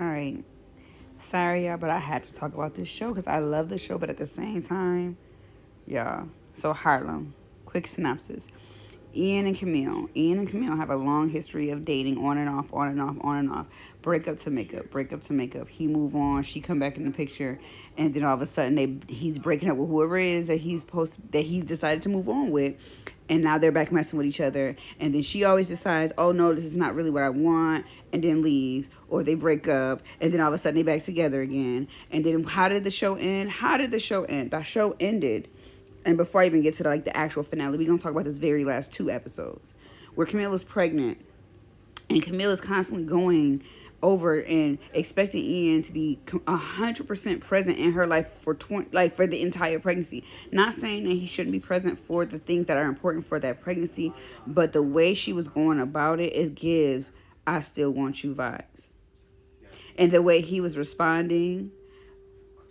All right. Sorry, y'all, but I had to talk about this show because I love the show, but at the same time, yeah. So Harlem, quick synopsis. Ian and Camille. Ian and Camille have a long history of dating on and off, on and off, on and off. Break up to make up, break up to make up. He move on, she come back in the picture, and then all of a sudden he's breaking up with whoever it is that that he decided to move on with. And now they're back messing with each other. And then she always decides, oh no, this is not really what I want, and then leaves. Or they break up, and then all of a sudden they back together again. And then how did the show end? How did the show end? The show ended, and before I even get to the actual finale, we're gonna talk about this very last two episodes where Camilla's pregnant, and Camilla's constantly going over and expecting Ian to be 100% present in her life for for the entire pregnancy. Not saying that he shouldn't be present for the things that are important for that pregnancy, but the way she was going about it, it gives "I still want you" vibes, and the way he was responding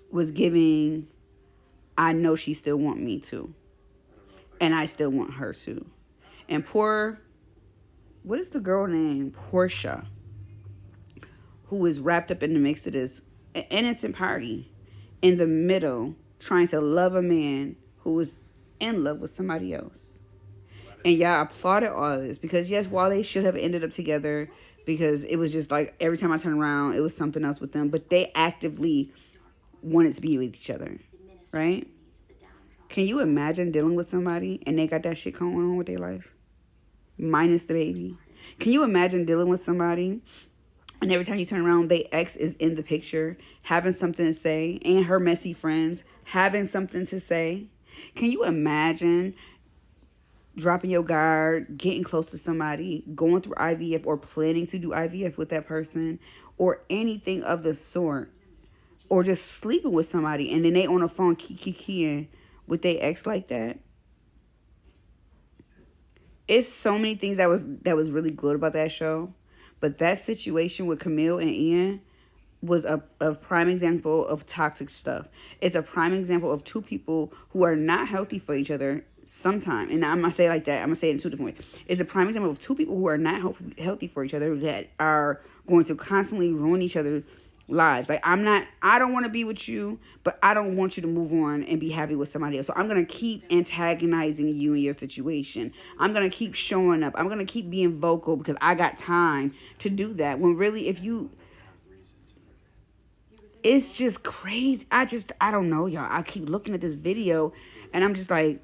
was giving "I know she still want me to, and I still want her to." And poor, what is the girl name? Portia, who is wrapped up in the mix of this innocent party in the middle, trying to love a man who was in love with somebody else. And y'all applauded all of this because, yes, while they should have ended up together, because it was just like every time I turn around, it was something else with them, but they actively wanted to be with each other, right? Can you imagine dealing with somebody and they got that shit going on with their life? Minus the baby. Can you imagine dealing with somebody and every time you turn around, they ex is in the picture, having something to say, and her messy friends having something to say? Can you imagine dropping your guard, getting close to somebody, going through IVF or planning to do IVF with that person, or anything of the sort, or just sleeping with somebody and then they on the phone keying with their ex like that? It's so many things that was really good about that show, but that situation with Camille and Ian was a prime example of toxic stuff. It's a prime example of two people who are not healthy for each other sometimes. And I'm going to say it like that. I'm going to say it in two different ways. It's a prime example of two people who are not healthy for each other, that are going to constantly ruin each other's lives. Like, I don't want to be with you, but I don't want you to move on and be happy with somebody else. So I'm going to keep antagonizing you in your situation. I'm going to keep showing up. I'm going to keep being vocal because I got time to do that. When really, it's just crazy. I don't know, y'all. I keep looking at this video and I'm just like,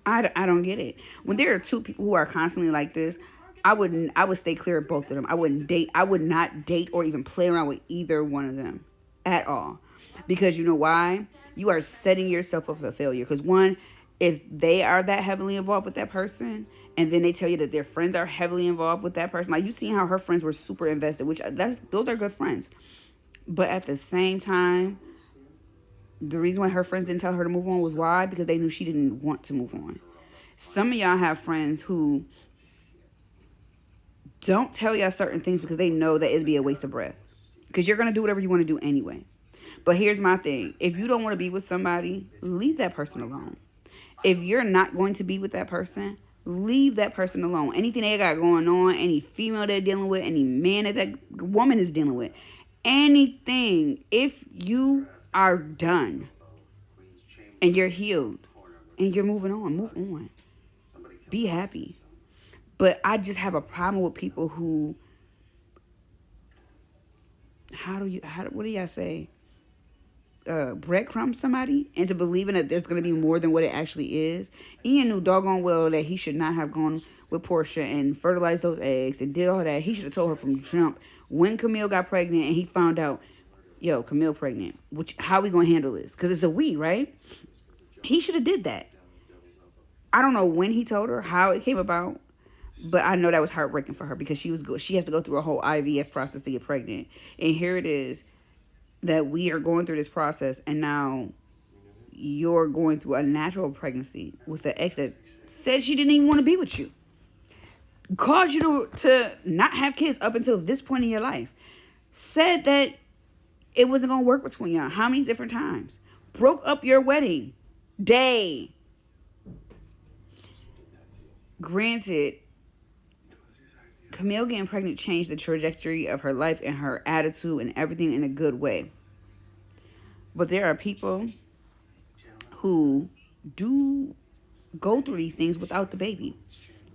I don't get it. When there are two people who are constantly like this, I would stay clear of both of them. I would not date or even play around with either one of them at all. Because you know why? You are setting yourself up for failure. Because one, if they are that heavily involved with that person, and then they tell you that their friends are heavily involved with that person, like you seen how her friends were super invested, which those are good friends. But at the same time, the reason why her friends didn't tell her to move on was why? Because they knew she didn't want to move on. Some of y'all have friends who don't tell y'all certain things because they know that it'd be a waste of breath. Because you're going to do whatever you want to do anyway. But here's my thing. If you don't want to be with somebody, leave that person alone. If you're not going to be with that person, leave that person alone. Anything they got going on, any female they're dealing with, any man that woman is dealing with, anything, if you are done and you're healed and you're moving on, move on. Be happy. But I just have a problem with people who, what do y'all say? Breadcrumb somebody into believing that there's going to be more than what it actually is. Ian knew doggone well that he should not have gone with Portia and fertilized those eggs and did all that. He should have told her from jump when Camille got pregnant and he found out, yo, Camille pregnant. How we going to handle this? Because it's a we, right? He should have did that. I don't know when he told her, how it came about, but I know that was heartbreaking for her because she has to go through a whole IVF process to get pregnant. And here it is that we are going through this process, and now you're going through a natural pregnancy with an ex that said she didn't even want to be with you. Caused you to not have kids up until this point in your life. Said that it wasn't going to work between y'all. How many different times? Broke up your wedding day. Granted, Camille getting pregnant changed the trajectory of her life and her attitude and everything in a good way. But there are people who do go through these things without the baby.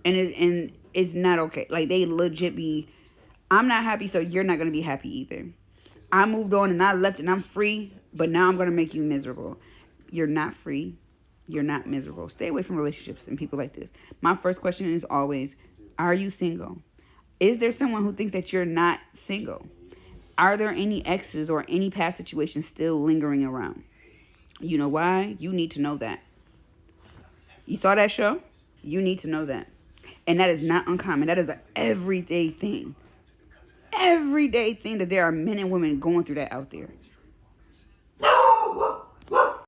And it's not okay. Like, they legit be, I'm not happy, so you're not going to be happy either. I moved on and I left and I'm free, but now I'm going to make you miserable. You're not free. You're not miserable. Stay away from relationships and people like this. My first question is always, are you single? Is there someone who thinks that you're not single? Are there any exes or any past situations still lingering around? You know why? You need to know that. You saw that show? You need to know that. And that is not uncommon. That is an everyday thing. Everyday thing that there are men and women going through that out there.